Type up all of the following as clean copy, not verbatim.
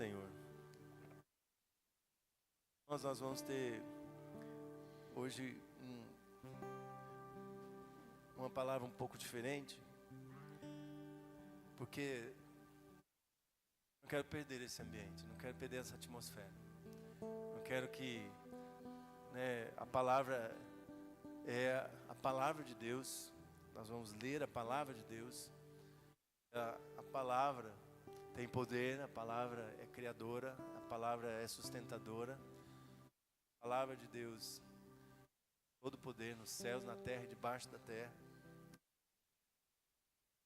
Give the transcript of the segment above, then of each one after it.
Senhor. Nós vamos ter hoje uma palavra um pouco diferente, porque não quero perder esse ambiente, não quero perder essa atmosfera. Não quero que a palavra é a palavra de Deus. Nós vamos ler a palavra de Deus. A palavra tem poder, a palavra é criadora, a palavra é sustentadora. A palavra de Deus, todo poder nos céus, na terra e debaixo da terra.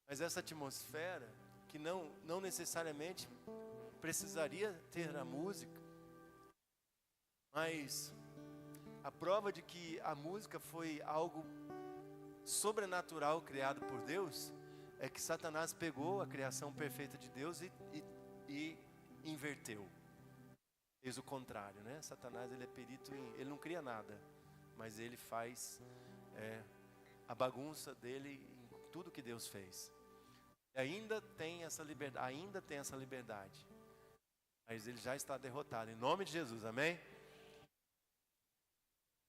Mas essa atmosfera, que não necessariamente precisaria ter a música, mas a prova de que a música foi algo sobrenatural criado por Deus, é que Satanás pegou a criação perfeita de Deus e inverteu. Fez o contrário, né? Satanás, ele é perito ele não cria nada, mas ele faz a bagunça dele em tudo que Deus fez. E ainda tem essa liberdade, mas ele já está derrotado, em nome de Jesus, amém?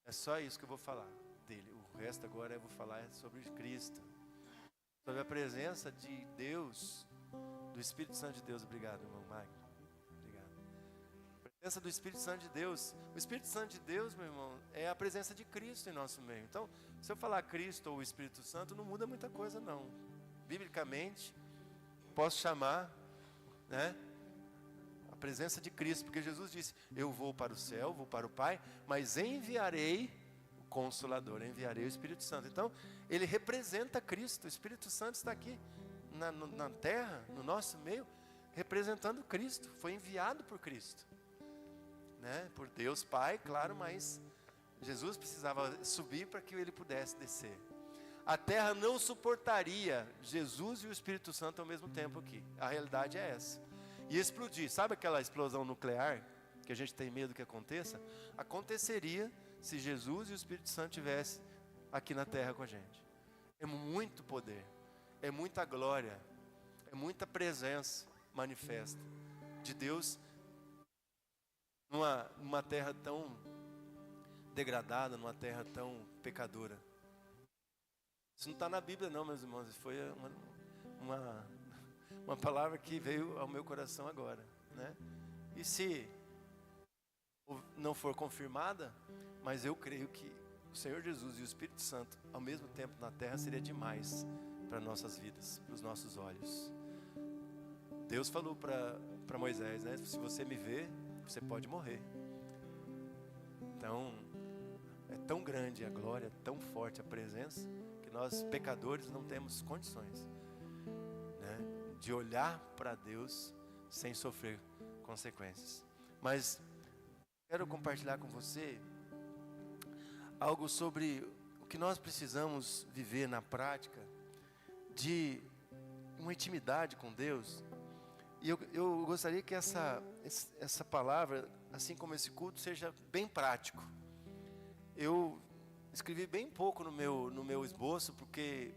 É só isso que eu vou falar dele. O resto agora eu vou falar sobre Cristo, sobre a presença de Deus, do Espírito Santo de Deus. Obrigado, irmão Magno. Obrigado. A presença do Espírito Santo de Deus. O Espírito Santo de Deus, meu irmão, é a presença de Cristo em nosso meio. Então, se eu falar Cristo ou o Espírito Santo, não muda muita coisa, não. Biblicamente, posso chamar, a presença de Cristo, porque Jesus disse: eu vou para o céu, vou para o Pai, mas enviarei o Consolador, enviarei o Espírito Santo. Então, ele representa Cristo. O Espírito Santo está aqui na terra, no nosso meio, representando Cristo. Foi enviado por Cristo, por Deus Pai, claro, mas Jesus precisava subir para que ele pudesse descer. A terra não suportaria Jesus e o Espírito Santo ao mesmo tempo aqui. A realidade é essa. E explodir, sabe aquela explosão nuclear que a gente tem medo que aconteça? Aconteceria se Jesus e o Espírito Santo estivessem aqui na terra com a gente. É muito poder, é muita glória, é muita presença manifesta de Deus numa terra tão degradada, numa terra tão pecadora. Isso não está na Bíblia não, meus irmãos. Isso foi uma palavra que veio ao meu coração agora, E se não for confirmada, mas eu creio que o Senhor Jesus e o Espírito Santo ao mesmo tempo na terra seria demais para nossas vidas, para os nossos olhos. Deus falou para Moisés, se você me ver, você pode morrer. Então, é tão grande a glória, tão forte a presença, que nós pecadores não temos condições de olhar para Deus sem sofrer consequências. Mas quero compartilhar com você algo sobre o que nós precisamos viver na prática de uma intimidade com Deus. E eu gostaria que essa palavra, assim como esse culto, seja bem prático. Eu escrevi bem pouco no meu esboço, porque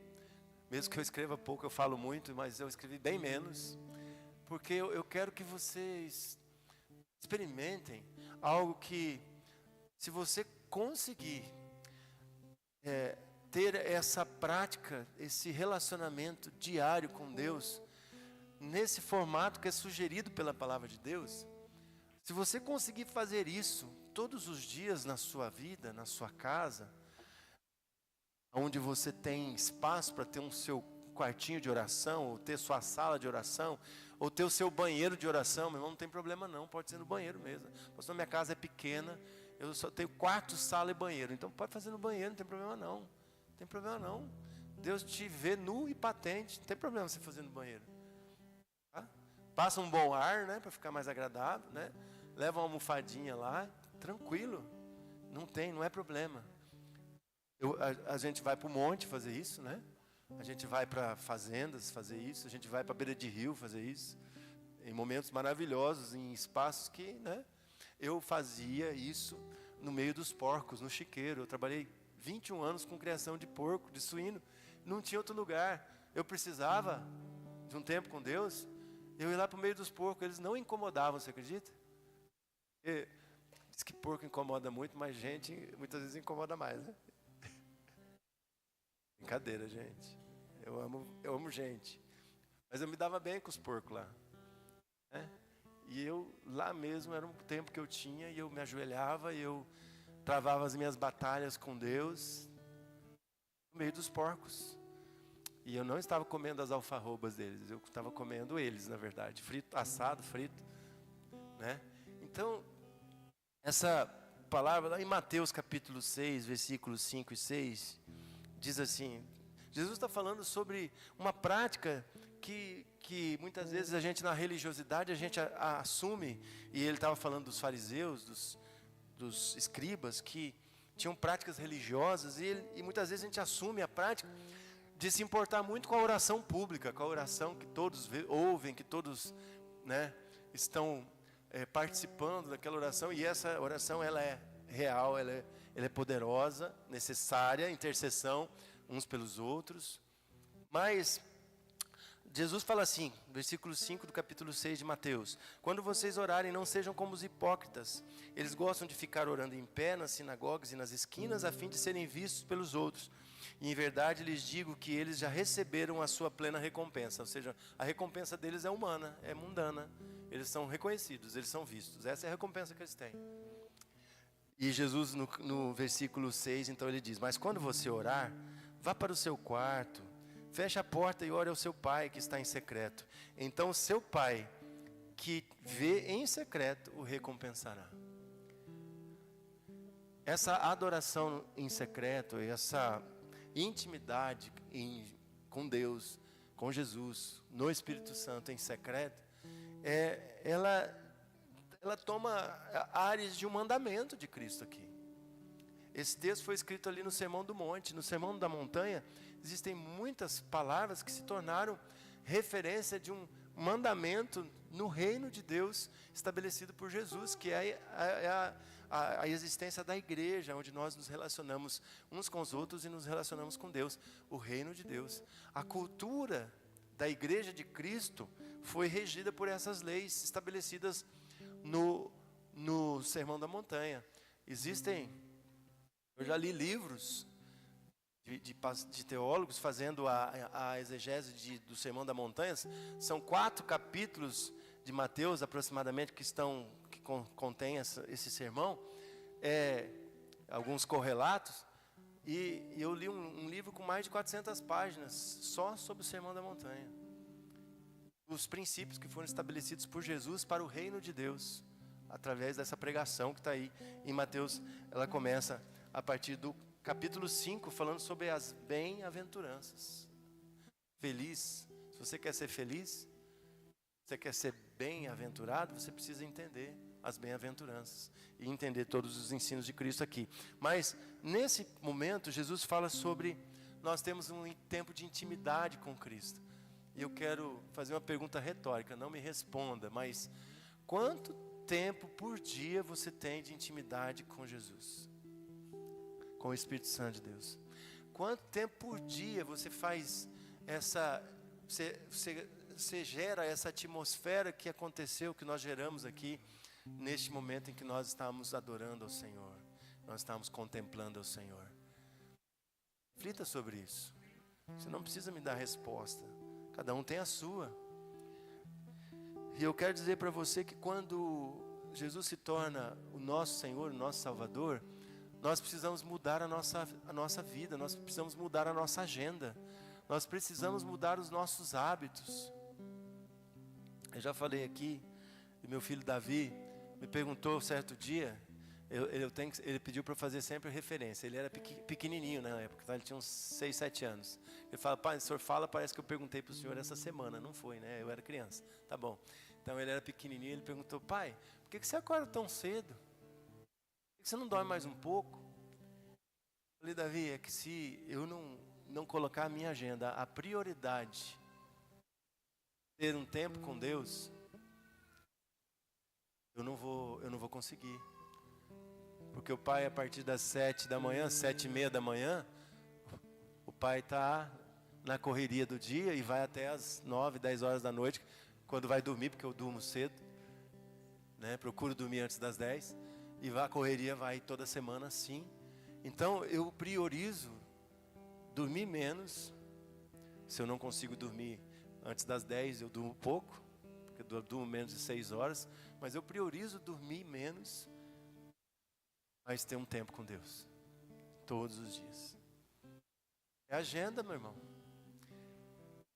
mesmo que eu escreva pouco, eu falo muito, mas eu escrevi bem menos, porque eu quero que vocês experimentem algo que, se você conseguir ter essa prática, esse relacionamento diário com Deus, nesse formato que é sugerido pela palavra de Deus, se você conseguir fazer isso todos os dias na sua vida, na sua casa, onde você tem espaço para ter um seu quartinho de oração, ou ter sua sala de oração, ou ter o seu banheiro de oração, meu irmão, não tem problema não, pode ser no banheiro mesmo. Pastor, minha casa é pequena, eu só tenho quarto, sala e banheiro, então pode fazer no banheiro, não tem problema não. Não tem problema não. Deus te vê nu e patente, não tem problema você fazer no banheiro. Tá? Passa um bom ar, para ficar mais agradável, leva uma almofadinha lá, tranquilo, não é problema. A gente vai para o monte fazer isso, A gente vai para fazendas fazer isso, a gente vai para a beira de rio fazer isso, em momentos maravilhosos, em espaços que, eu fazia isso no meio dos porcos, no chiqueiro. Eu trabalhei 21 anos com criação de porco, de suíno, não tinha outro lugar. Eu precisava de um tempo com Deus, Eu ia lá para o meio dos porcos, eles não incomodavam, você acredita? Porque diz que porco incomoda muito, mas gente muitas vezes incomoda mais, né? Brincadeira, gente. Eu amo gente. Mas eu me dava bem com os porcos lá, né? E eu, lá mesmo, era um tempo que eu tinha, e eu me ajoelhava, e eu travava as minhas batalhas com Deus, no meio dos porcos. E eu não estava comendo as alfarrobas deles, eu estava comendo eles, na verdade, frito, assado, frito, né? Então, essa palavra lá em Mateus capítulo 6, versículos 5 e 6, diz assim, Jesus está falando sobre uma prática que muitas vezes a gente na religiosidade a gente assume, e ele estava falando dos fariseus, dos escribas, que tinham práticas religiosas, e muitas vezes a gente assume a prática de se importar muito com a oração pública, com a oração que todos ouvem, que todos, né, estão participando daquela oração, e essa oração ela é real, ela é poderosa, necessária, intercessão uns pelos outros. Mas Jesus fala assim, versículo 5 do capítulo 6 de Mateus: quando vocês orarem, não sejam como os hipócritas. Eles gostam de ficar orando em pé nas sinagogas e nas esquinas, a fim de serem vistos pelos outros. E em verdade lhes digo que eles já receberam a sua plena recompensa. Ou seja, a recompensa deles é humana, é mundana. Eles são reconhecidos, eles são vistos. Essa é a recompensa que eles têm. E Jesus no versículo 6, então ele diz: mas quando você orar, vá para o seu quarto, feche a porta e ore ao seu pai que está em secreto. Então o seu pai que vê em secreto o recompensará. Essa adoração em secreto, essa intimidade com Deus, com Jesus, no Espírito Santo em secreto, ela toma áreas de um mandamento de Cristo aqui. Esse texto foi escrito ali no Sermão do Monte. No Sermão da Montanha existem muitas palavras que se tornaram referência de um mandamento no reino de Deus estabelecido por Jesus, que é a existência da igreja, onde nós nos relacionamos uns com os outros e nos relacionamos com Deus, o reino de Deus. A cultura da igreja de Cristo foi regida por essas leis estabelecidas no Sermão da Montanha. Eu já li livros de teólogos fazendo a exegese do Sermão da Montanha. São 4 capítulos de Mateus aproximadamente que contém esse sermão, alguns correlatos, e eu li um livro com mais de 400 páginas só sobre o Sermão da Montanha, os princípios que foram estabelecidos por Jesus para o reino de Deus, através dessa pregação que está aí em Mateus. Ela começa a partir do capítulo 5, falando sobre as bem-aventuranças. Feliz, se você quer ser feliz, você quer ser bem-aventurado, você precisa entender as bem-aventuranças e entender todos os ensinos de Cristo aqui. Mas nesse momento Jesus fala sobre nós temos um tempo de intimidade com Cristo. E eu quero fazer uma pergunta retórica, não me responda, mas quanto tempo por dia você tem de intimidade com Jesus, com o Espírito Santo de Deus? Quanto tempo por dia você faz você gera essa atmosfera que aconteceu, que nós geramos aqui, neste momento em que nós estamos adorando ao Senhor, nós estamos contemplando ao Senhor? Reflita sobre isso. Você não precisa me dar resposta, cada um tem a sua. E eu quero dizer para você que quando Jesus se torna o nosso Senhor, o nosso Salvador, nós precisamos mudar a nossa vida, nós precisamos mudar a nossa agenda, nós precisamos mudar os nossos hábitos. Eu já falei aqui, e meu filho Davi me perguntou certo dia, ele pediu para eu fazer sempre referência. Ele era pequenininho na época, tá? Ele tinha uns 6, 7 anos. Ele fala: pai, o senhor fala, parece que eu perguntei para o senhor essa semana. Não foi, né? Eu era criança. Tá bom. Então ele era pequenininho, ele perguntou: pai, por que você acorda tão cedo? Por que você não dorme mais um pouco? Eu falei: Davi, é que se eu não colocar a minha agenda, a prioridade, ter um tempo com Deus, eu não vou conseguir. Porque o pai, a partir das 7 da manhã, 7:30 da manhã, o pai está na correria do dia e vai até as 9, 10 horas da noite quando vai dormir, porque eu durmo cedo, né? Procuro dormir antes das 10, e a correria vai toda semana assim. Então eu priorizo dormir menos. Se eu não consigo dormir antes das 10, eu durmo pouco, porque eu durmo menos de 6 horas, mas eu priorizo dormir menos, mas ter um tempo com Deus, todos os dias. É agenda, meu irmão.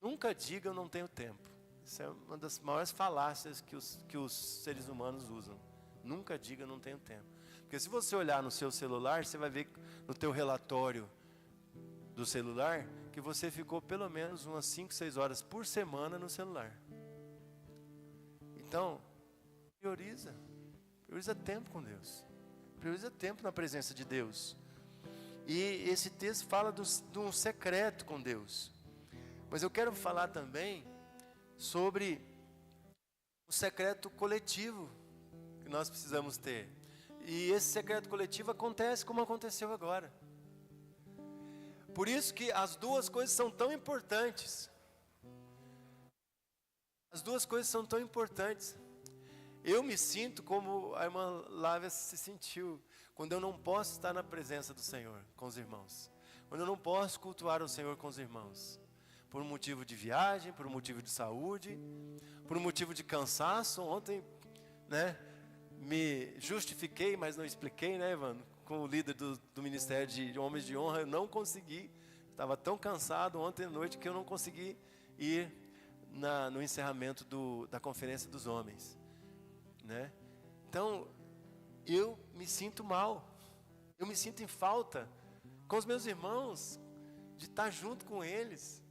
Nunca diga eu não tenho tempo. Isso é uma das maiores falácias que os seres humanos usam. Nunca diga eu não tenho tempo. Porque se você olhar no seu celular, você vai ver no teu relatório do celular que você ficou pelo menos umas 5, 6 horas por semana no celular. Então, prioriza tempo com Deus. Prioriza tempo na presença de Deus. E esse texto fala de um secreto com Deus. Mas eu quero falar também sobre o secreto coletivo que nós precisamos ter. E esse secreto coletivo acontece como aconteceu agora. Por isso que as duas coisas são tão importantes. As duas coisas são tão importantes. Eu me sinto como a irmã Lávia se sentiu, quando eu não posso estar na presença do Senhor com os irmãos. Quando eu não posso cultuar o Senhor com os irmãos. Por um motivo de viagem, por um motivo de saúde, por um motivo de cansaço. Ontem, né, me justifiquei, mas não expliquei, né, Evandro? Com o líder do Ministério de Homens de Honra, eu não consegui. Estava tão cansado ontem à noite que eu não consegui ir no encerramento da Conferência dos Homens, né? Então, eu me sinto mal. Eu me sinto em falta com os meus irmãos, de estar junto com eles.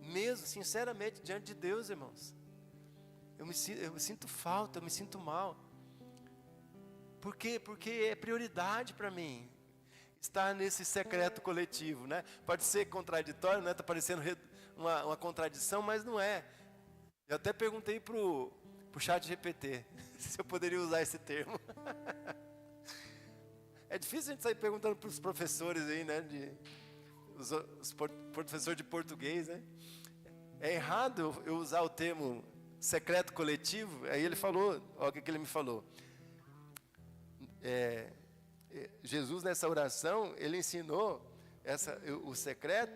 Mesmo, sinceramente, diante de Deus, irmãos. Eu me sinto falta, eu me sinto mal. Por quê? Porque é prioridade para mim estar nesse secreto coletivo, né? Pode ser contraditório, né? Está parecendo uma contradição, mas não é. Eu até perguntei pro chat GPT se eu poderia usar esse termo. É difícil a gente sair perguntando para os professores aí, né? Os professores de português, né? É errado eu usar o termo secreto coletivo. Aí ele falou, olha o que ele me falou. Jesus nessa oração, ele ensinou o secreto,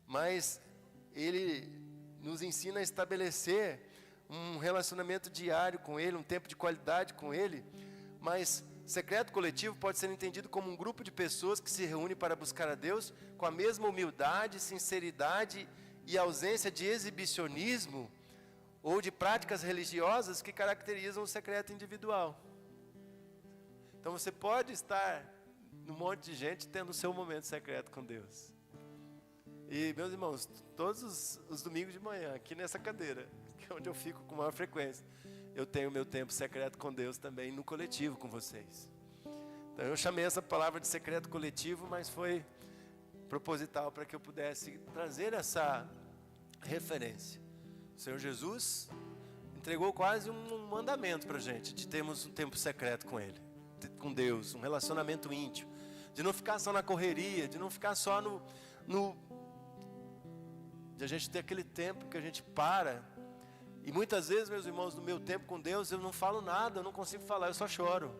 mas ele nos ensina a estabelecer um relacionamento diário com ele, um tempo de qualidade com ele. Mas secreto coletivo pode ser entendido como um grupo de pessoas que se reúne para buscar a Deus com a mesma humildade, sinceridade e ausência de exibicionismo ou de práticas religiosas que caracterizam o secreto individual. Então você pode estar num monte de gente tendo o seu momento secreto com Deus. E meus irmãos, todos os domingos de manhã, aqui nessa cadeira, que é onde eu fico com maior frequência, eu tenho meu tempo secreto com Deus também no coletivo com vocês. Então eu chamei essa palavra de secreto coletivo, mas foi proposital para que eu pudesse trazer essa referência. O Senhor Jesus entregou quase um mandamento para a gente, de termos um tempo secreto com Ele, com Deus, um relacionamento íntimo, de não ficar só na correria, de não ficar só de a gente ter aquele tempo que a gente para. E muitas vezes, meus irmãos, no meu tempo com Deus, eu não falo nada, eu não consigo falar, eu só choro.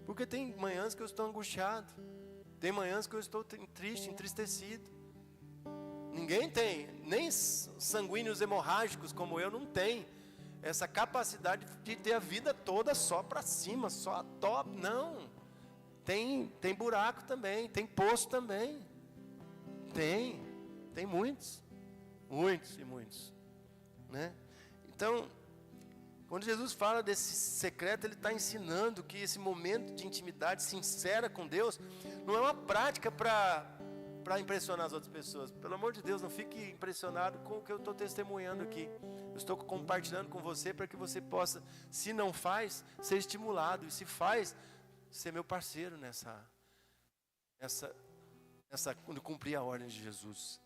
Porque tem manhãs que eu estou angustiado, tem manhãs que eu estou triste, entristecido. Ninguém tem, nem sanguíneos hemorrágicos como eu, não tem essa capacidade de ter a vida toda só para cima, só top. Não, tem buraco também, tem poço também. Tem muitos e muitos, né? Então, quando Jesus fala desse secreto, Ele está ensinando que esse momento de intimidade sincera com Deus não é uma prática para impressionar as outras pessoas. Pelo amor de Deus, não fique impressionado com o que eu estou testemunhando aqui. Eu estou compartilhando com você para que você possa, se não faz, ser estimulado. E se faz, ser meu parceiro quando cumprir a ordem de Jesus.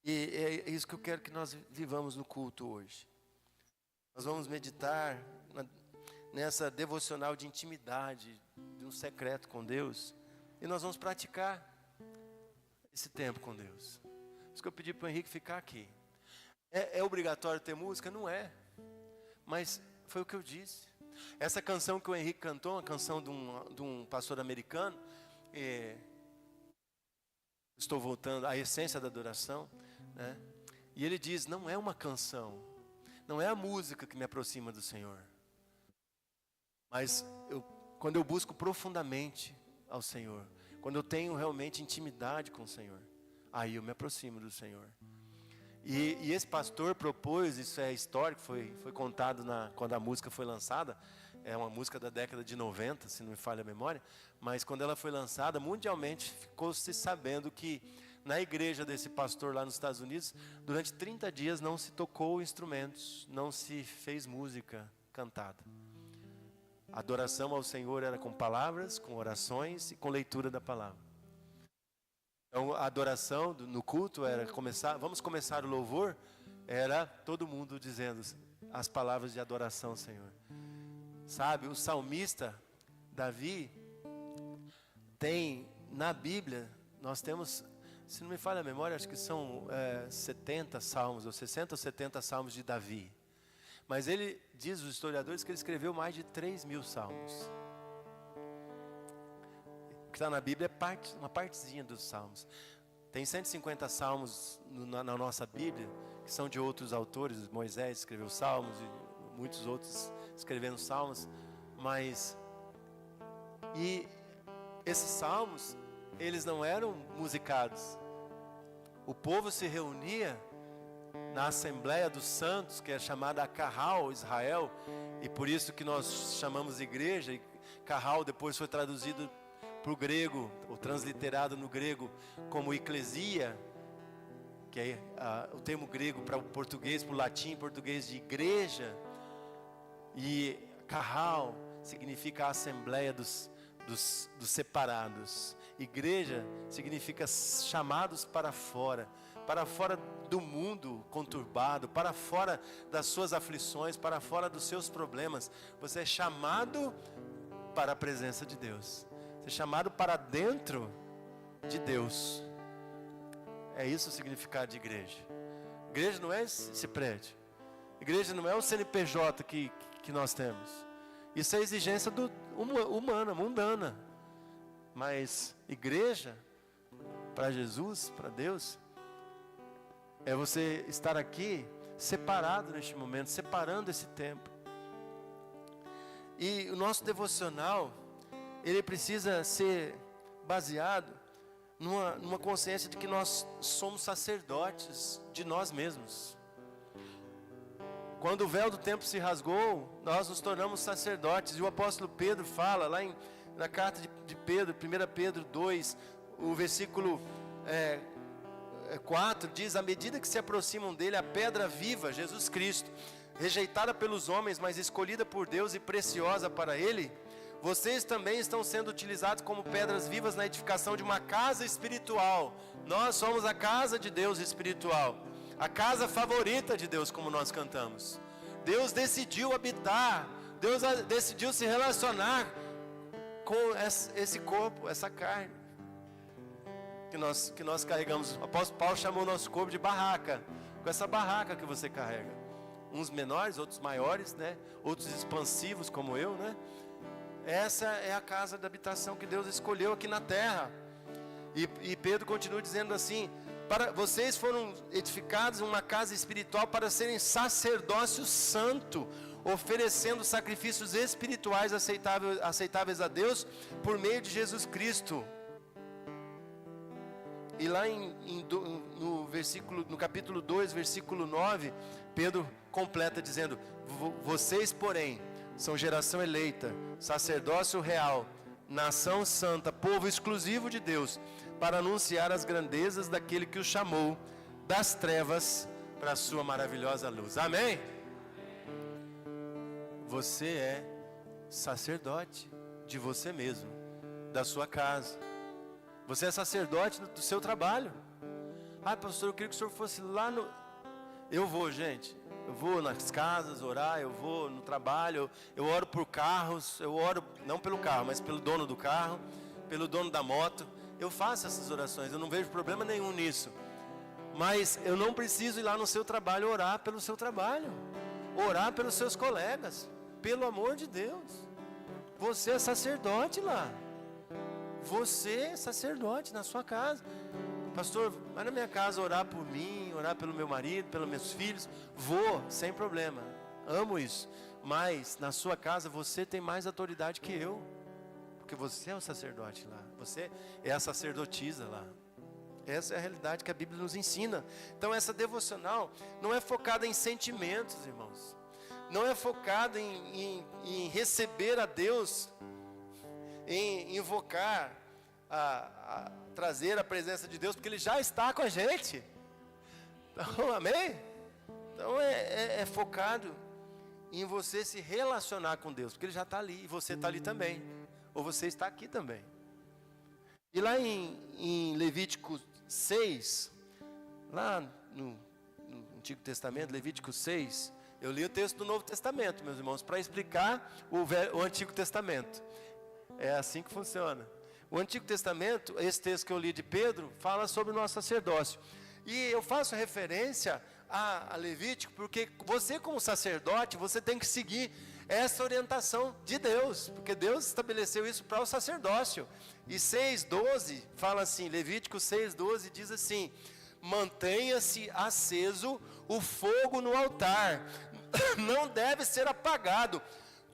E é isso que eu quero que nós vivamos no culto hoje. Nós vamos meditar nessa devocional de intimidade, de um secreto com Deus. E nós vamos praticar esse tempo com Deus. Por isso que eu pedi para o Henrique ficar aqui. É obrigatório ter música? Não é. Mas foi o que eu disse. Essa canção que o Henrique cantou, uma canção de um pastor americano, estou voltando à essência da adoração, né? E ele diz, não é uma canção, não é a música que me aproxima do Senhor, mas quando eu busco profundamente ao Senhor, quando eu tenho realmente intimidade com o Senhor, aí eu me aproximo do Senhor. E esse pastor propôs, isso é histórico, foi contado quando a música foi lançada. É uma música da década de 90, se não me falha a memória. Mas quando ela foi lançada, mundialmente ficou-se sabendo que na igreja desse pastor lá nos Estados Unidos, durante 30 dias não se tocou instrumentos, não se fez música cantada. A adoração ao Senhor era com palavras, com orações e com leitura da palavra. Então a adoração no culto era vamos começar o louvor, era todo mundo dizendo as palavras de adoração ao Senhor. Sabe, o salmista Davi tem na Bíblia, nós temos, se não me falha a memória, acho que são 70 salmos, ou 60 ou 70 salmos de Davi. Mas ele, diz os historiadores, que ele escreveu mais de 3.000 salmos. O que está na Bíblia é uma partezinha dos salmos. Tem 150 salmos na nossa Bíblia, que são de outros autores. Moisés escreveu salmos e muitos outros escrevendo salmos. E esses salmos, eles não eram musicados. O povo se reunia na Assembleia dos Santos, que é chamada Carral Israel, e por isso que nós chamamos igreja. E Carral depois foi traduzido para o grego, ou transliterado no grego como eclesia, que é o termo grego para o português, para o latim, português de igreja. E Carral significa a assembleia dos separados. Igreja significa chamados para fora do mundo conturbado, para fora das suas aflições, para fora dos seus problemas. Você é chamado para a presença de Deus. Você é chamado para dentro de Deus. É isso o significado de igreja. Igreja não é esse prédio. Igreja não é o CNPJ que nós temos. Isso é exigência humana, mundana. Mas igreja, para Jesus, para Deus, é você estar aqui separado neste momento, separando esse tempo. E o nosso devocional, ele precisa ser baseado numa consciência de que nós somos sacerdotes de nós mesmos. Quando o véu do templo se rasgou, nós nos tornamos sacerdotes. E o apóstolo Pedro fala lá na carta de Pedro, 1 Pedro 2, o versículo 4, diz: à medida que se aproximam dele, a pedra viva, Jesus Cristo, rejeitada pelos homens, mas escolhida por Deus e preciosa para ele, vocês também estão sendo utilizados como pedras vivas na edificação de uma casa espiritual. Nós somos a casa de Deus espiritual, a casa favorita de Deus, como nós cantamos. Deus decidiu habitar, Deus decidiu se relacionar com esse corpo, essa carne que nós carregamos. O apóstolo Paulo chamou o nosso corpo de barraca, com essa barraca que você carrega. Uns menores, outros maiores, né? Outros expansivos como eu, né? Essa é a casa de habitação que Deus escolheu aqui na terra. E Pedro continua dizendo assim: vocês foram edificados em uma casa espiritual para serem sacerdócio santo, oferecendo sacrifícios espirituais aceitáveis a Deus por meio de Jesus Cristo. E lá no capítulo 2, versículo 9, Pedro completa dizendo: vocês, porém, são geração eleita, sacerdócio real, nação santa, povo exclusivo de Deus, para anunciar as grandezas daquele que o chamou das trevas para a sua maravilhosa luz. Amém? Você é sacerdote de você mesmo, da sua casa. Você é sacerdote do seu trabalho. Ah, pastor, eu queria que o senhor fosse lá no... Eu vou, gente. Eu vou nas casas orar, eu vou no trabalho, eu oro por carros, eu oro não pelo carro, mas pelo dono do carro, pelo dono da moto. Eu faço essas orações, eu não vejo problema nenhum nisso. Mas eu não preciso ir lá no seu trabalho orar pelo seu trabalho, orar pelos seus colegas. Pelo amor de Deus, você é sacerdote lá. Você é sacerdote na sua casa. Pastor, vai na minha casa orar por mim, orar pelo meu marido, pelos meus filhos. Vou, sem problema, amo isso. Mas na sua casa você tem mais autoridade que eu, porque você é o sacerdote lá, você é a sacerdotisa lá. Essa é a realidade que a Bíblia nos ensina. Então essa devocional não é focada em sentimentos, irmãos. Não é focada em receber a Deus, em invocar, trazer a presença de Deus, porque Ele já está com a gente. Então, amém? Então é focado em você se relacionar com Deus, porque Ele já está ali, e você está ali também, ou você está aqui também. E lá em Levítico 6, lá no Antigo Testamento, Levítico 6, eu li o texto do Novo Testamento, meus irmãos, para explicar o Antigo Testamento. É assim que funciona. O Antigo Testamento, esse texto que eu li de Pedro, fala sobre o nosso sacerdócio. E eu faço referência a Levítico, porque você como sacerdote, você tem que seguir essa orientação de Deus, porque Deus estabeleceu isso para o sacerdócio. E 6:12 fala assim, Levítico 6:12 diz assim: mantenha-se aceso o fogo no altar, não deve ser apagado.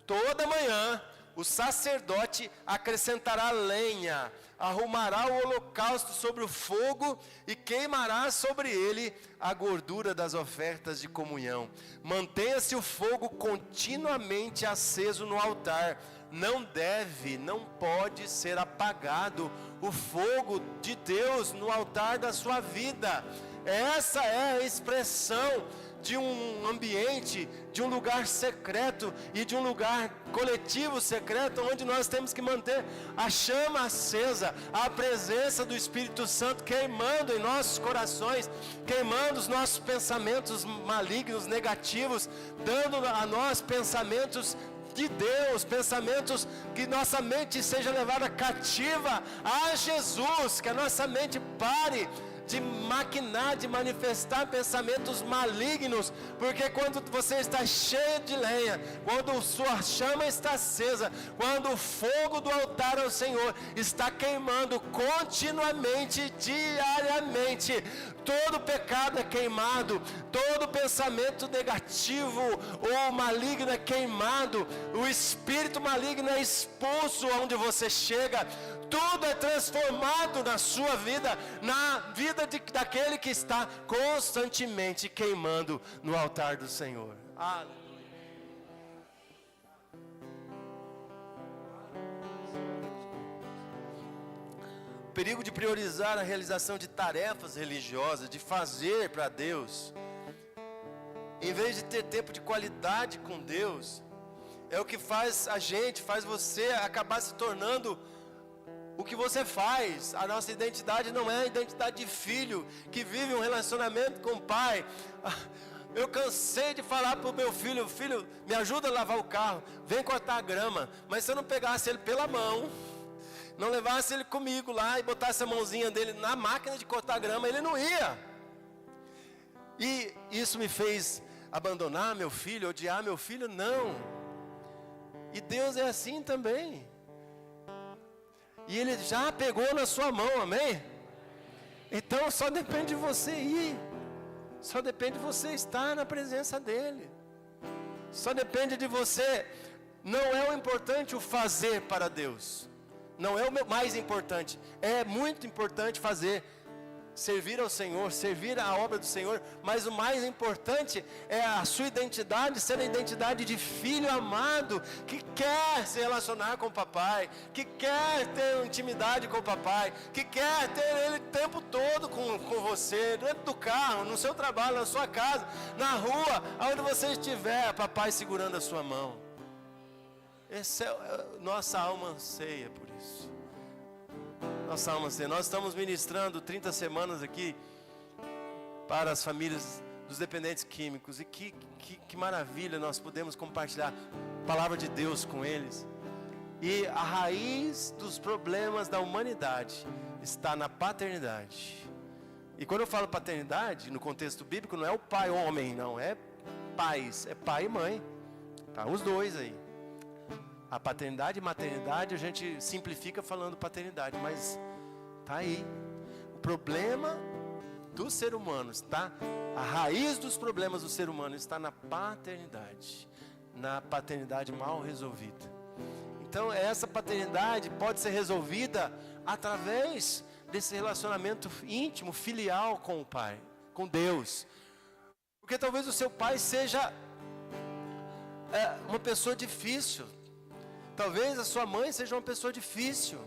Toda manhã o sacerdote acrescentará lenha, arrumará o holocausto sobre o fogo e queimará sobre ele a gordura das ofertas de comunhão. Mantenha-se o fogo continuamente aceso no altar. Não pode ser apagado o fogo de Deus no altar da sua vida. Essa é a expressão de um ambiente, de um lugar secreto e de um lugar coletivo secreto, onde nós temos que manter a chama acesa, a presença do Espírito Santo queimando em nossos corações, queimando os nossos pensamentos malignos, negativos, dando a nós pensamentos de Deus, pensamentos que nossa mente seja levada cativa a Jesus, que a nossa mente pare de maquinar, de manifestar pensamentos malignos, porque quando você está cheio de lenha, quando sua chama está acesa, quando o fogo do altar ao Senhor está queimando continuamente, diariamente, todo pecado é queimado, todo pensamento negativo ou maligno é queimado, o espírito maligno é expulso onde você chega. Tudo é transformado na sua vida, na vida daquele que está constantemente queimando no altar do Senhor. Aleluia. O perigo de priorizar a realização de tarefas religiosas, de fazer para Deus, em vez de ter tempo de qualidade com Deus, é o que faz você acabar se tornando o que você faz. A nossa identidade não é a identidade de filho que vive um relacionamento com o pai. Eu cansei de falar para o meu filho: filho, me ajuda a lavar o carro, vem cortar a grama. Mas se eu não pegasse ele pela mão, não levasse ele comigo lá e botasse a mãozinha dele na máquina de cortar a grama, ele não ia. E isso me fez abandonar meu filho, odiar meu filho? Não. E Deus é assim também. E Ele já pegou na sua mão, amém? Então só depende de você ir. Só depende de você estar na presença dEle. Só depende de você. Não é o importante o fazer para Deus. Não é o mais importante. É muito importante fazer, servir ao Senhor, servir a obra do Senhor, mas o mais importante é a sua identidade, ser a identidade de filho amado, que quer se relacionar com o papai, que quer ter intimidade com o papai, que quer ter ele o tempo todo com você, dentro do carro, no seu trabalho, na sua casa, na rua, aonde você estiver, papai segurando a sua mão. Nossa alma anseia por isso. Nossa alma anseia. Nós estamos ministrando 30 semanas aqui para as famílias dos dependentes químicos. E que maravilha nós podemos compartilhar a palavra de Deus com eles. E a raiz dos problemas da humanidade está na paternidade. E quando eu falo paternidade, no contexto bíblico, não é o pai homem, não, é pais, é pai e mãe. Tá, os dois aí. A paternidade e maternidade a gente simplifica falando paternidade, mas tá aí. O problema do ser humano está, a raiz dos problemas do ser humano está na paternidade mal resolvida. Então essa paternidade pode ser resolvida através desse relacionamento íntimo, filial com o Pai, com Deus. Porque talvez o seu pai seja uma pessoa difícil. Talvez a sua mãe seja uma pessoa difícil.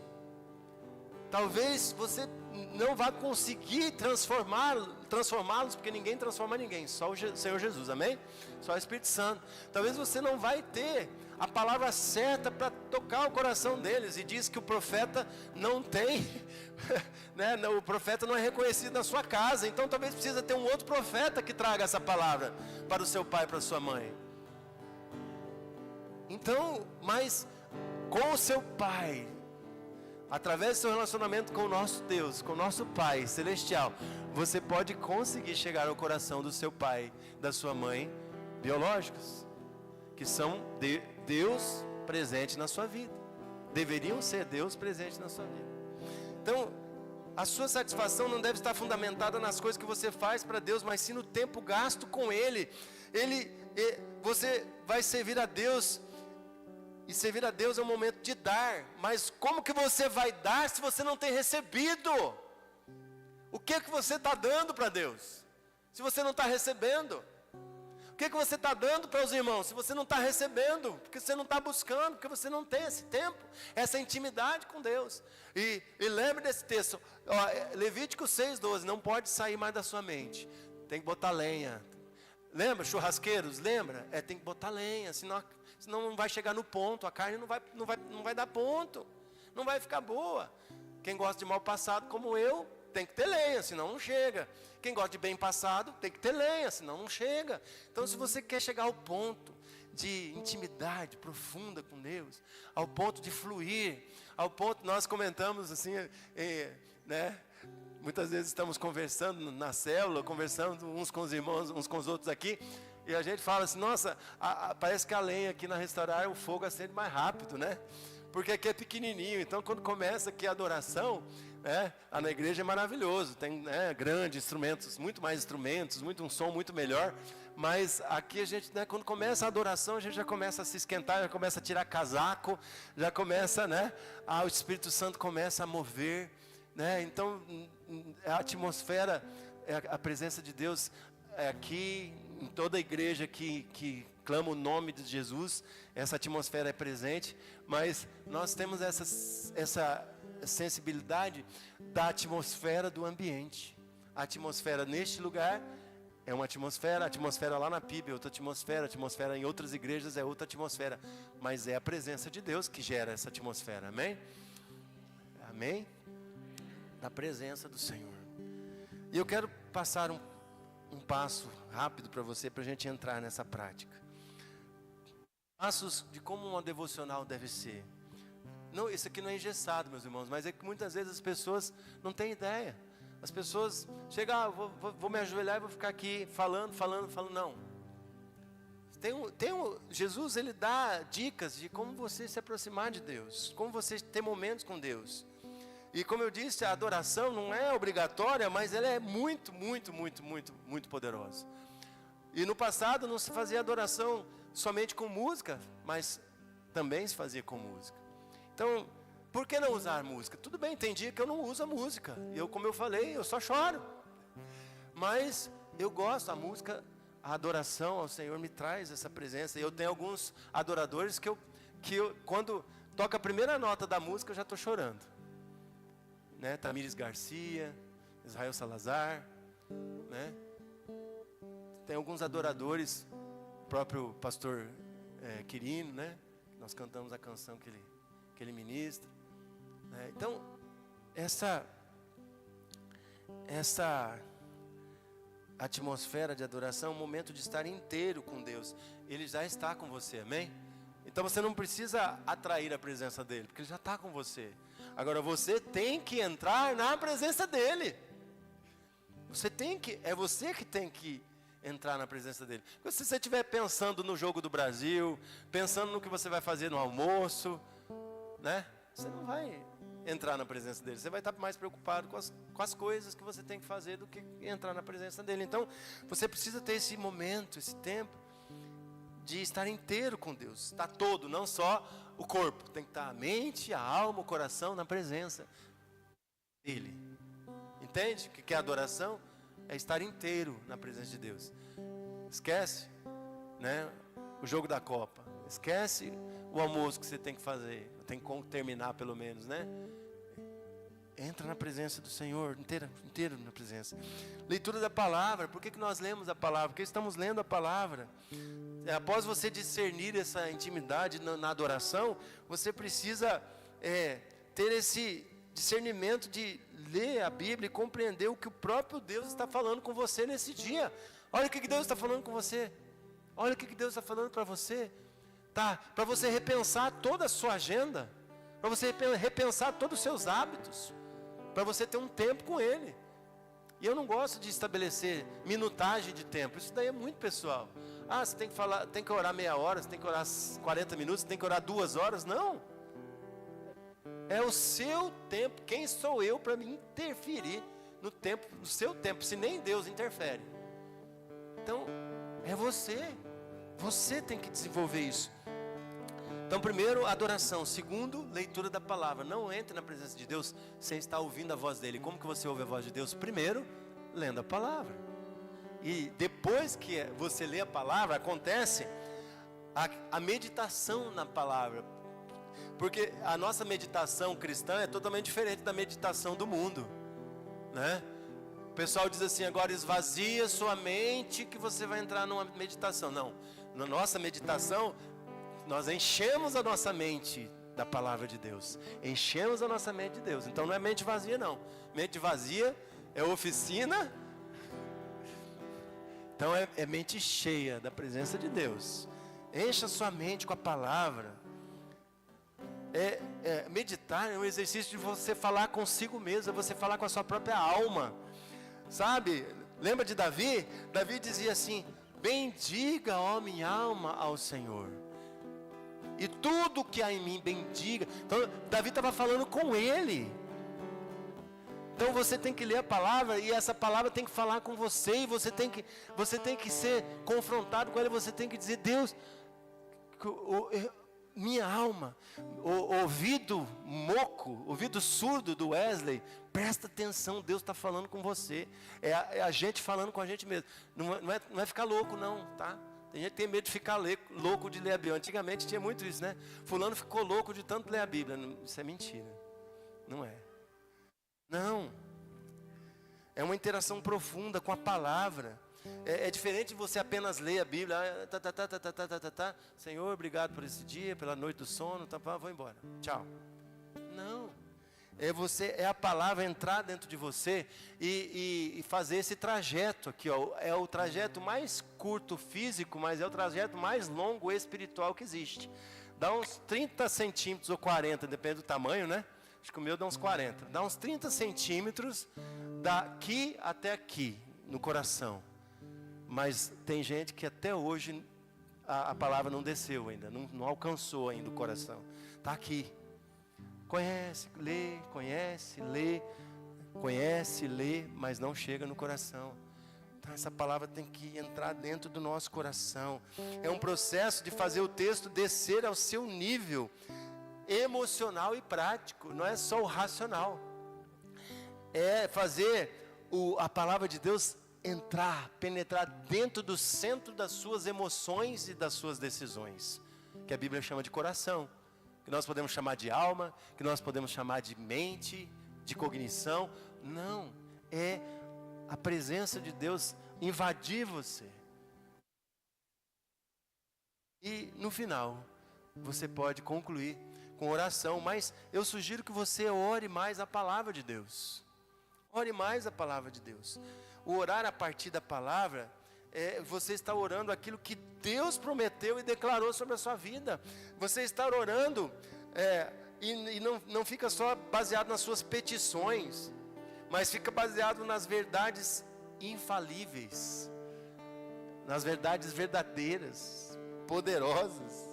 Talvez você não vá conseguir transformá-los, porque ninguém transforma ninguém, só o Senhor Jesus, amém? Só o Espírito Santo. Talvez você não vai ter a palavra certa para tocar o coração deles, e diz que o profeta não tem, né? O profeta não é reconhecido na sua casa, então talvez precisa ter um outro profeta que traga essa palavra para o seu pai e para a sua mãe. Então, mas com o seu pai, através do seu relacionamento com o nosso Deus, com o nosso Pai Celestial, você pode conseguir chegar ao coração do seu pai, da sua mãe, biológicos, que são Deus presente na sua vida. Deveriam ser Deus presente na sua vida. Então, a sua satisfação não deve estar fundamentada nas coisas que você faz para Deus, mas sim no tempo gasto com Ele. Você vai servir a Deus. E servir a Deus é um momento de dar. Mas como que você vai dar se você não tem recebido? O que você está dando para Deus, se você não está recebendo? O que você está dando para os irmãos, se você não está recebendo? Porque você não está buscando, porque você não tem esse tempo, essa intimidade com Deus. E lembre desse texto, Levítico 6,12, não pode sair mais da sua mente. Tem que botar lenha. Lembra, churrasqueiros? Lembra? Tem que botar lenha, senão não vai chegar no ponto, a carne não vai dar ponto, não vai ficar boa. Quem gosta de mal passado como eu, tem que ter lenha, senão não chega. Quem gosta de bem passado, tem que ter lenha, senão não chega. Então, se você quer chegar ao ponto de intimidade profunda com Deus, ao ponto de fluir, ao ponto, nós comentamos assim, né? Muitas vezes estamos conversando na célula, conversando uns com os irmãos, uns com os outros aqui, e a gente fala assim, nossa, parece que a lenha aqui na Restaurar, o fogo acende mais rápido, né? Porque aqui é pequenininho, então quando começa aqui a adoração, na igreja é maravilhoso, tem grandes instrumentos, muito mais instrumentos, um som muito melhor, mas aqui a gente, quando começa a adoração, a gente já começa a se esquentar, já começa a tirar casaco, já começa, o Espírito Santo começa a mover, então a atmosfera, a presença de Deus aqui, em toda a igreja que clama o nome de Jesus, essa atmosfera é presente, mas nós temos essa sensibilidade da atmosfera do ambiente. A atmosfera neste lugar é uma atmosfera, a atmosfera lá na PIB é outra atmosfera, a atmosfera em outras igrejas é outra atmosfera, mas é a presença de Deus que gera essa atmosfera, amém? Amém? Da presença do Senhor. E eu quero passar um passo rápido para você, para a gente entrar nessa prática. Passos de como uma devocional deve ser. Não, isso aqui não é engessado, meus irmãos, mas é que muitas vezes as pessoas não têm ideia. As pessoas chegam, vou me ajoelhar e vou ficar aqui falando, não. Jesus, ele dá dicas de como você se aproximar de Deus, como você ter momentos com Deus. E como eu disse, a adoração não é obrigatória, mas ela é muito, muito, muito, muito, muito poderosa. E no passado não se fazia adoração somente com música, mas também se fazia com música. Então, por que não usar música? Tudo bem, tem dia que eu não uso a música. Como eu falei, eu só choro. Mas eu gosto, a música, a adoração ao Senhor me traz essa presença. Eu tenho alguns adoradores que quando toca a primeira nota da música, eu já estou chorando. Tamires Garcia, Israel Salazar, Tem alguns adoradores, o próprio pastor Quirino, Nós cantamos a canção que ele ministra, Então, essa atmosfera de adoração é um momento de estar inteiro com Deus. Ele já está com você, amém? Então você não precisa atrair a presença dele, porque ele já está com você. Agora você tem que entrar na presença dele. É você que tem que entrar na presença dele. Porque se você estiver pensando no jogo do Brasil, pensando no que você vai fazer no almoço, né? Você não vai entrar na presença dele. Você vai estar mais preocupado com as coisas que você tem que fazer do que entrar na presença dele. Então, você precisa ter esse momento, esse tempo de estar inteiro com Deus. Estar todo, não só o corpo. Tem que estar a mente, a alma, o coração na presença dele. Entende? O que é adoração? É estar inteiro na presença de Deus. Esquece, né, o jogo da Copa. Esquece o almoço que você tem que fazer. Tem que terminar pelo menos, né? Entra na presença do Senhor, inteiro na presença. Leitura da palavra. Por que nós lemos a palavra? Porque estamos lendo a palavra. Após você discernir essa intimidade na adoração, você precisa ter esse discernimento de ler a Bíblia e compreender o que o próprio Deus está falando com você nesse dia. Olha o que Deus está falando com você. Olha o que Deus está falando para você. Tá? Para você repensar toda a sua agenda. Para você repensar todos os seus hábitos. Para você ter um tempo com Ele. E eu não gosto de estabelecer minutagem de tempo. Isso daí é muito pessoal. Ah, você tem que orar meia hora, você tem que orar 40 minutos, você tem que orar 2 horas. Não. É o seu tempo. Quem sou eu para me interferir no seu tempo, se nem Deus interfere? Então, é você. Você tem que desenvolver isso. Então, primeiro, adoração. Segundo, leitura da palavra. Não entre na presença de Deus sem estar ouvindo a voz dele. Como que você ouve a voz de Deus? Primeiro, lendo a palavra. E depois que você lê a palavra, acontece a meditação na palavra. Porque a nossa meditação cristã é totalmente diferente da meditação do mundo, né? O pessoal diz assim: agora esvazia sua mente que você vai entrar numa meditação. Não, na nossa meditação nós enchemos a nossa mente da palavra de Deus. Enchemos a nossa mente de Deus. Então não é mente vazia não. Mente vazia é oficina. Então é mente cheia da presença de Deus. Encha sua mente com a palavra. Meditar é um exercício de você falar consigo mesmo, é você falar com a sua própria alma, sabe? Lembra de Davi? Davi dizia assim: bendiga, ó minha alma, ao Senhor, e tudo que há em mim bendiga. Então Davi estava falando com ele. Então você tem que ler a palavra, e essa palavra tem que falar com você, e você tem que ser confrontado com ela. Você tem que dizer: Deus, minha alma, o ouvido moco, ouvido surdo do Wesley, presta atenção, Deus está falando com você. É a gente falando com a gente mesmo. Não é ficar louco não, tá? Tem gente que tem medo de ficar louco de ler a Bíblia. Antigamente tinha muito isso, né? Fulano ficou louco de tanto ler a Bíblia. Isso é mentira. Não é. Não. É uma interação profunda com a palavra. É diferente de você apenas ler a Bíblia. Senhor, obrigado por esse dia, pela noite do sono. Vou embora. Tchau. Não. É a palavra entrar dentro de você e fazer esse trajeto aqui, ó. É o trajeto mais curto físico, mas é o trajeto mais longo espiritual que existe. Dá uns 30 centímetros ou 40, depende do tamanho, né? Acho que o meu dá uns 40. Dá uns 30 centímetros daqui até aqui, no coração. Mas tem gente que até hoje a palavra não desceu ainda, não alcançou ainda o coração. Está aqui. Conhece, lê, mas não chega no coração. Então essa palavra tem que entrar dentro do nosso coração. É um processo de fazer o texto descer ao seu nível emocional e prático. Não é só o racional. É fazer a palavra de Deus penetrar dentro do centro das suas emoções e das suas decisões, que a Bíblia chama de coração, que nós podemos chamar de alma, que nós podemos chamar de mente, de cognição. Não, é a presença de Deus invadir você. E no final, você pode concluir com oração, mas eu sugiro que você ore mais a palavra de Deus. Ore mais a palavra de Deus. O orar a partir da palavra, você está orando aquilo que Deus prometeu e declarou sobre a sua vida. Você está orando e não fica só baseado nas suas petições, mas fica baseado nas verdades infalíveis, nas verdades verdadeiras, poderosas,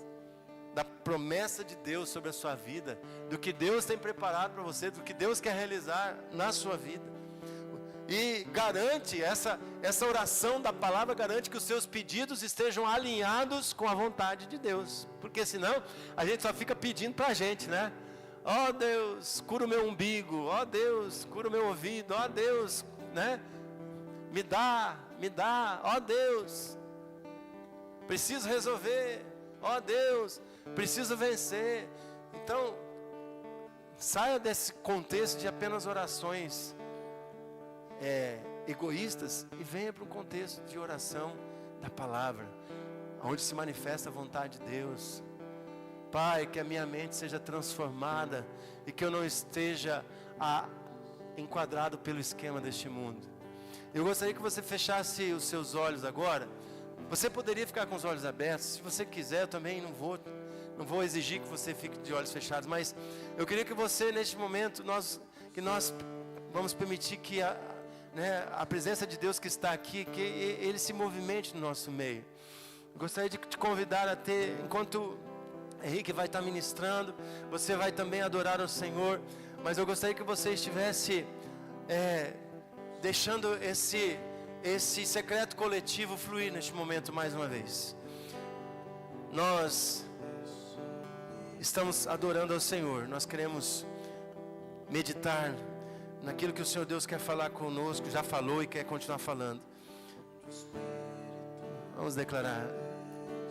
da promessa de Deus sobre a sua vida, do que Deus tem preparado para você, do que Deus quer realizar na sua vida. E garante, essa oração da palavra garante que os seus pedidos estejam alinhados com a vontade de Deus. Porque senão, a gente só fica pedindo para a gente, né? Ó Deus, cura o meu umbigo. Ó Deus, cura o meu ouvido. Ó Deus, né? Me dá. Ó Deus, preciso resolver. Ó Deus, preciso vencer. Então, saia desse contexto de apenas orações egoístas e venha para um contexto de oração da palavra, onde se manifesta a vontade de Deus. Pai, que a minha mente seja transformada e que eu não esteja enquadrado pelo esquema deste mundo. Eu gostaria que você fechasse os seus olhos agora. Você poderia ficar com os olhos abertos, se você quiser. Eu também não vou exigir que você fique de olhos fechados, mas eu queria que você, neste momento, nós vamos permitir que a presença de Deus que está aqui, que Ele se movimente no nosso meio. Eu gostaria de te convidar a ter, enquanto Henrique vai estar ministrando, você vai também adorar ao Senhor, mas eu gostaria que você estivesse deixando esse secreto coletivo fluir neste momento mais uma vez. Nós estamos adorando ao Senhor, nós queremos meditar naquilo que o Senhor Deus quer falar conosco, já falou e quer continuar falando. Vamos declarar,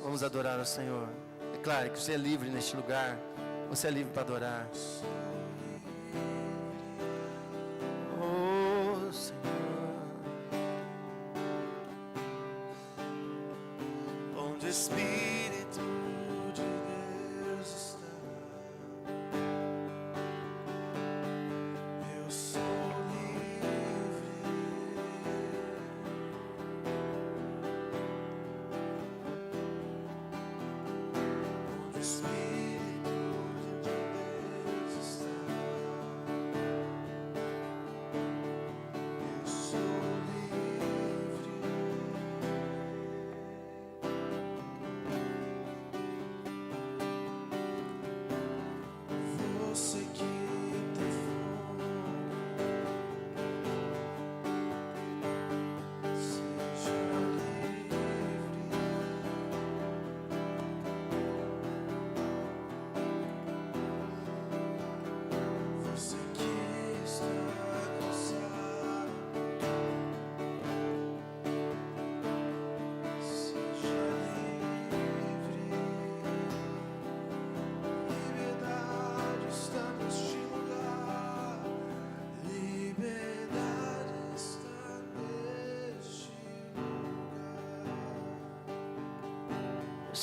vamos adorar ao Senhor. Declare que você é livre neste lugar, você é livre para adorar. Oh Senhor, onde o Espírito de Deus está, eu sou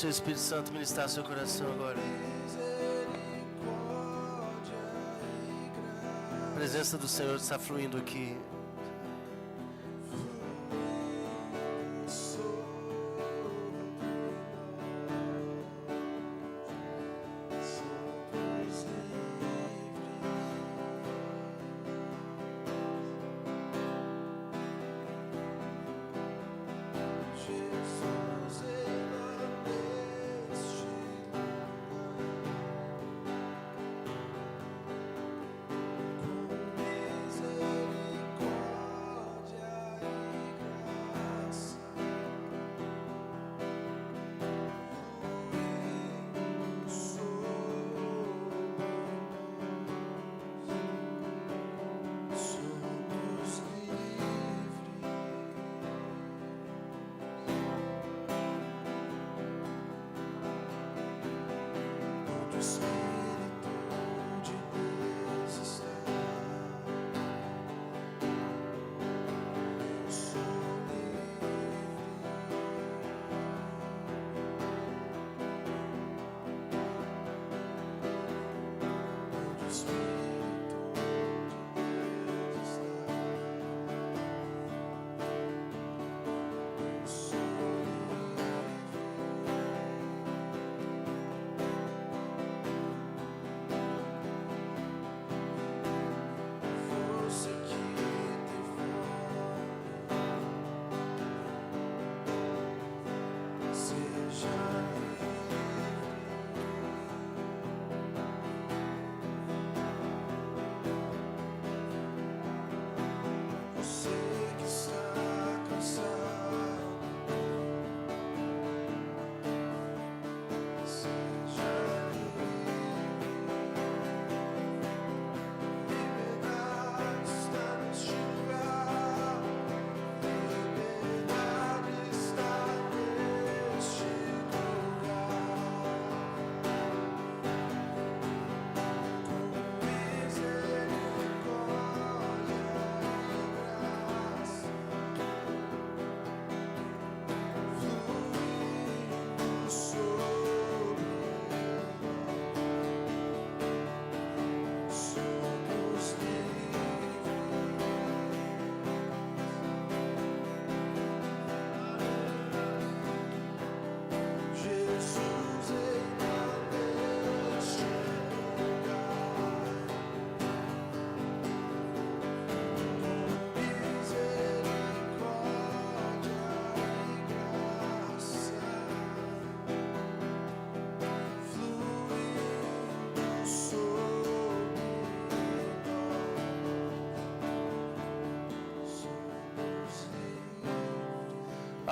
Seu Espírito Santo ministrar seu coração agora. A presença do Senhor está fluindo aqui.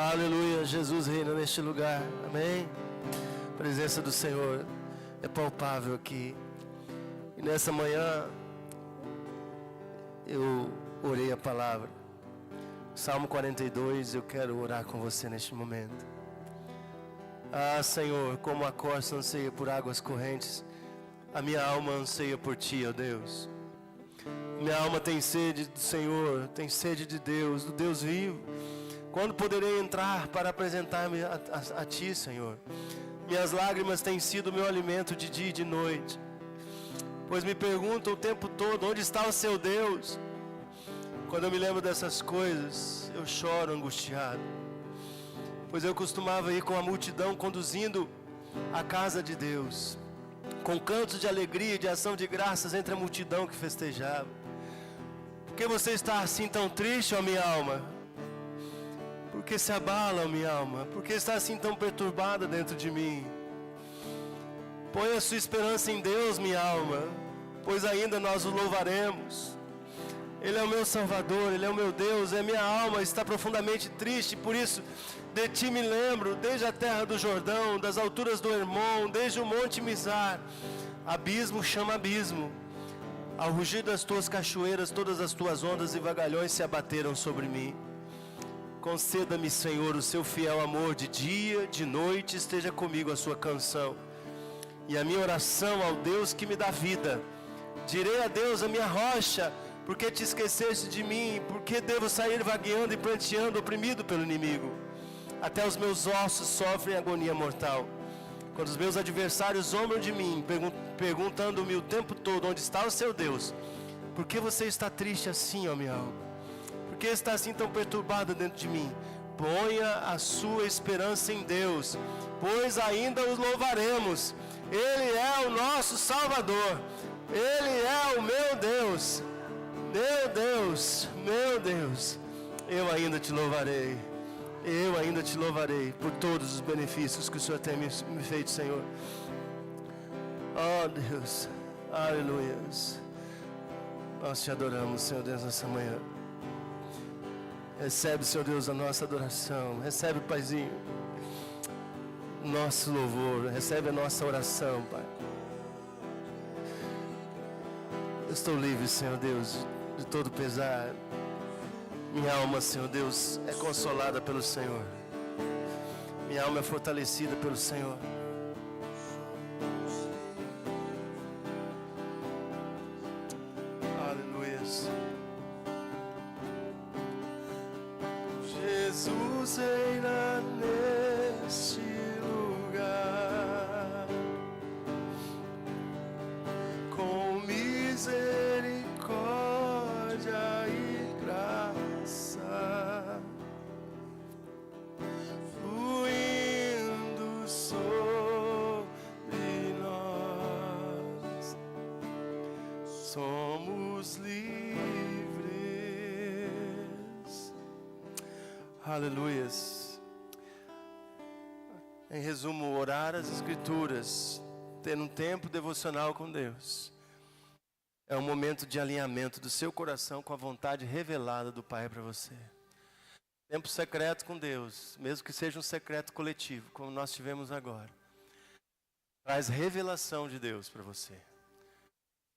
Aleluia, Jesus reina neste lugar, amém? A presença do Senhor é palpável aqui. E nessa manhã, eu orei a palavra. Salmo 42, eu quero orar com você neste momento. Ah, Senhor, como a corça anseia por águas correntes, a minha alma anseia por Ti, ó Deus. Minha alma tem sede do Senhor, tem sede de Deus, do Deus vivo. Quando poderei entrar para apresentar-me a Ti, Senhor? Minhas lágrimas têm sido meu alimento de dia e de noite, pois me perguntam o tempo todo, onde está o seu Deus? Quando eu me lembro dessas coisas, eu choro angustiado, pois eu costumava ir com a multidão conduzindo a casa de Deus, com cantos de alegria e de ação de graças entre a multidão que festejava. Por que você está assim tão triste, ó minha alma? Por que se abala, ó minha alma? Por que está assim tão perturbada dentro de mim? Põe a sua esperança em Deus, minha alma, pois ainda nós o louvaremos. Ele é o meu Salvador, Ele é o meu Deus. A minha alma está profundamente triste, por isso de Ti me lembro, desde a terra do Jordão, das alturas do Hermon, desde o monte Mizar. Abismo chama abismo. Ao rugir das Tuas cachoeiras, todas as Tuas ondas e vagalhões se abateram sobre mim. Conceda-me, Senhor, o Seu fiel amor, de dia, de noite, esteja comigo a Sua canção. E a minha oração ao Deus que me dá vida. Direi a Deus, a minha rocha, porque Te esqueceste de mim? Porque devo sair vagueando e pranteando, oprimido pelo inimigo? Até os meus ossos sofrem agonia mortal. Quando os meus adversários zombam de mim, perguntando-me o tempo todo, onde está o seu Deus? Por que você está triste assim, ó minha alma? Por que está assim tão perturbado dentro de mim? Ponha a sua esperança em Deus, pois ainda os louvaremos. Ele é o nosso Salvador. Ele é o meu Deus. Meu Deus, meu Deus, eu ainda Te louvarei. Eu ainda Te louvarei por todos os benefícios que o Senhor tem me feito, Senhor. Oh Deus, aleluia. Nós Te adoramos, Senhor Deus, nessa manhã. Recebe, Senhor Deus, a nossa adoração. Recebe, Paizinho, nosso louvor. Recebe a nossa oração, Pai. Eu estou livre, Senhor Deus, de todo pesar. Minha alma, Senhor Deus, é consolada pelo Senhor. Minha alma é fortalecida pelo Senhor. Aleluia. Jesus reina neste lugar, com misericórdia e graça, fluindo sobre nós. Somos livres. Aleluias. Em resumo, orar as Escrituras, ter um tempo devocional com Deus, é um momento de alinhamento do seu coração com a vontade revelada do Pai para você. Tempo secreto com Deus, mesmo que seja um secreto coletivo, como nós tivemos agora, traz revelação de Deus para você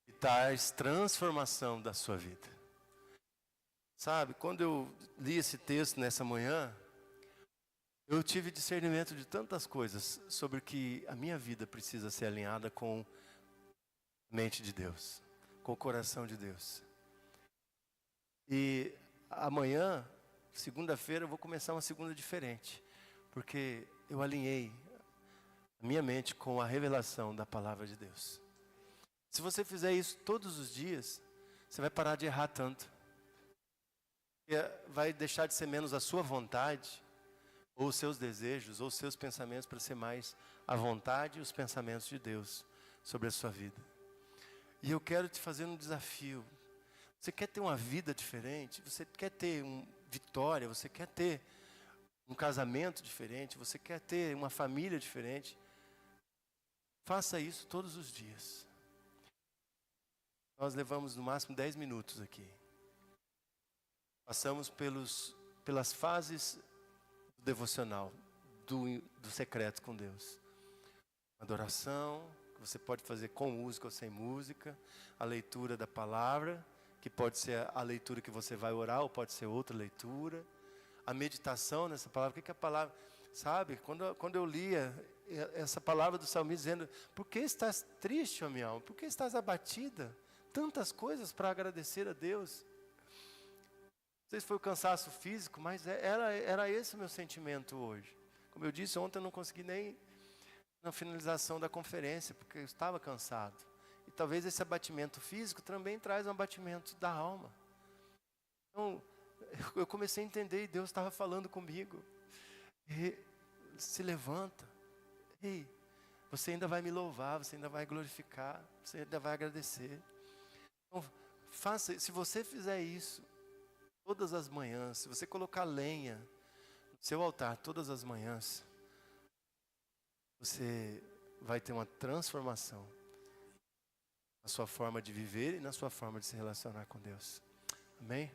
e traz transformação da sua vida. Sabe, quando eu li esse texto nessa manhã, eu tive discernimento de tantas coisas sobre que a minha vida precisa ser alinhada com a mente de Deus, com o coração de Deus. E amanhã, segunda-feira, eu vou começar uma segunda diferente, porque eu alinhei a minha mente com a revelação da palavra de Deus. Se você fizer isso todos os dias, você vai parar de errar tanto. Vai deixar de ser menos a sua vontade, ou os seus desejos, ou os seus pensamentos, para ser mais a vontade e os pensamentos de Deus sobre a sua vida. E eu quero te fazer um desafio. Você quer ter uma vida diferente? Você quer ter uma vitória? Você quer ter um casamento diferente? Você quer ter uma família diferente? Faça isso todos os dias. Nós levamos no máximo 10 minutos aqui. Passamos pelas fases devocional, do secreto com Deus. Adoração, que você pode fazer com música ou sem música. A leitura da palavra, que pode ser a leitura que você vai orar, ou pode ser outra leitura. A meditação nessa palavra, o que é a palavra? Sabe, quando eu lia essa palavra do salmista dizendo: por que estás triste, ó minha alma? Por que estás abatida? Tantas coisas para agradecer a Deus. Não sei se foi o cansaço físico, mas era esse o meu sentimento hoje. Como eu disse, ontem eu não consegui nem na finalização da conferência, porque eu estava cansado. E talvez esse abatimento físico também traz um abatimento da alma. Então, eu comecei a entender, e Deus estava falando comigo. E se levanta. Ei, você ainda vai me louvar, você ainda vai glorificar, você ainda vai agradecer. Então, faça, se você fizer isso todas as manhãs, se você colocar lenha no seu altar todas as manhãs, você vai ter uma transformação na sua forma de viver e na sua forma de se relacionar com Deus. Amém?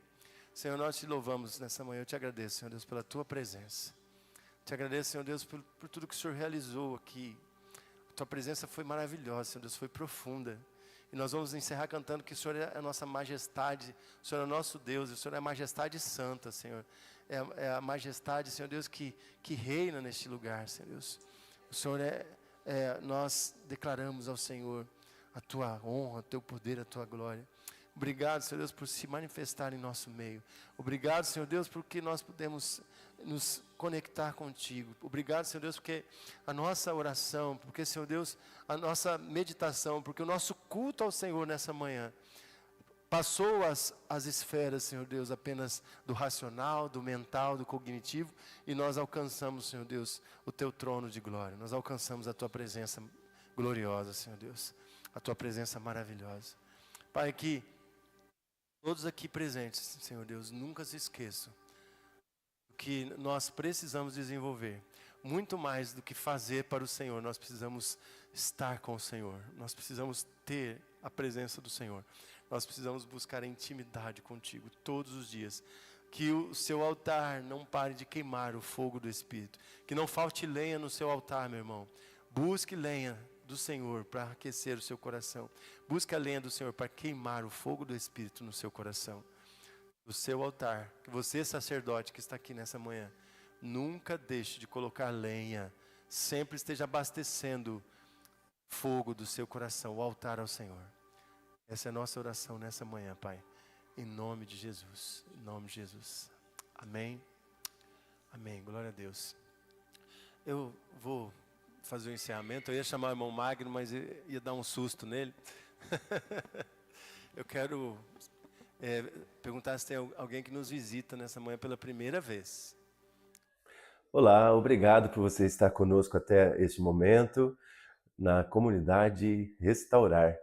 Senhor, nós te louvamos nessa manhã. Eu te agradeço, Senhor Deus, pela tua presença. Te agradeço, Senhor Deus, por tudo que o Senhor realizou aqui. A tua presença foi maravilhosa, Senhor Deus, foi profunda. E nós vamos encerrar cantando que o Senhor é a nossa majestade, o Senhor é o nosso Deus, o Senhor é a majestade santa, Senhor. É a majestade, Senhor Deus, que reina neste lugar, Senhor Deus. O Senhor nós declaramos ao Senhor a tua honra, o teu poder, a tua glória. Obrigado, Senhor Deus, por se manifestar em nosso meio. Obrigado, Senhor Deus, porque nós podemos nos conectar contigo. Obrigado, Senhor Deus, porque a nossa oração, porque, Senhor Deus, a nossa meditação, porque o nosso culto ao Senhor nessa manhã passou as esferas, Senhor Deus, apenas do racional, do mental, do cognitivo, e nós alcançamos, Senhor Deus, o teu trono de glória. Nós alcançamos a tua presença gloriosa, Senhor Deus, a tua presença maravilhosa. Pai, que todos aqui presentes, Senhor Deus, nunca se esqueçam que nós precisamos desenvolver. Muito mais do que fazer para o Senhor, nós precisamos estar com o Senhor. Nós precisamos ter a presença do Senhor. Nós precisamos buscar a intimidade contigo todos os dias. Que o seu altar não pare de queimar o fogo do Espírito. Que não falte lenha no seu altar, meu irmão. Busque lenha do Senhor para aquecer o seu coração. Busque a lenha do Senhor para queimar o fogo do Espírito no seu coração. O seu altar, que você, sacerdote que está aqui nessa manhã, nunca deixe de colocar lenha. Sempre esteja abastecendo fogo do seu coração, o altar ao Senhor. Essa é a nossa oração nessa manhã, Pai. Em nome de Jesus. Em nome de Jesus. Amém. Amém. Glória a Deus. Eu vou fazer o encerramento. Eu ia chamar o irmão Magno, mas ia dar um susto nele. Eu quero perguntar se tem alguém que nos visita nessa manhã pela primeira vez. Olá, obrigado por você estar conosco até este momento na comunidade Restaurar.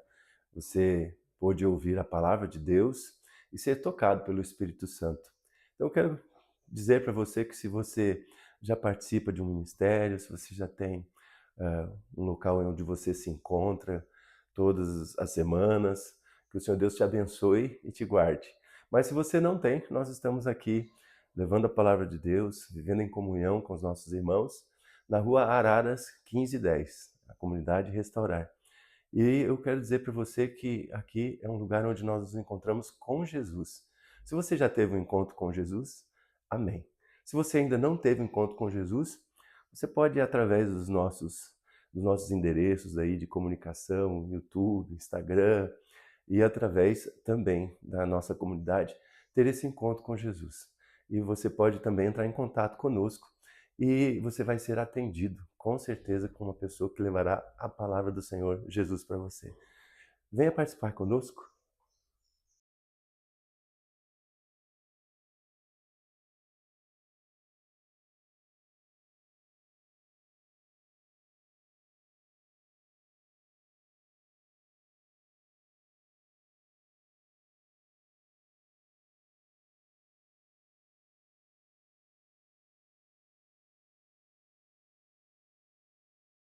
Você pôde ouvir a palavra de Deus e ser tocado pelo Espírito Santo. Então eu quero dizer para você que se você já participa de um ministério, se você já tem um local onde você se encontra todas as semanas, que o Senhor Deus te abençoe e te guarde. Mas se você não tem, nós estamos aqui levando a palavra de Deus, vivendo em comunhão com os nossos irmãos, na rua Araras 1510, a comunidade Restaurar. E eu quero dizer para você que aqui é um lugar onde nós nos encontramos com Jesus. Se você já teve um encontro com Jesus, amém. Se você ainda não teve um encontro com Jesus, você pode ir através dos nossos endereços aí de comunicação, YouTube, Instagram, e através também da nossa comunidade, ter esse encontro com Jesus. E você pode também entrar em contato conosco e você vai ser atendido, com certeza, com uma pessoa que levará a palavra do Senhor Jesus para você. Venha participar conosco.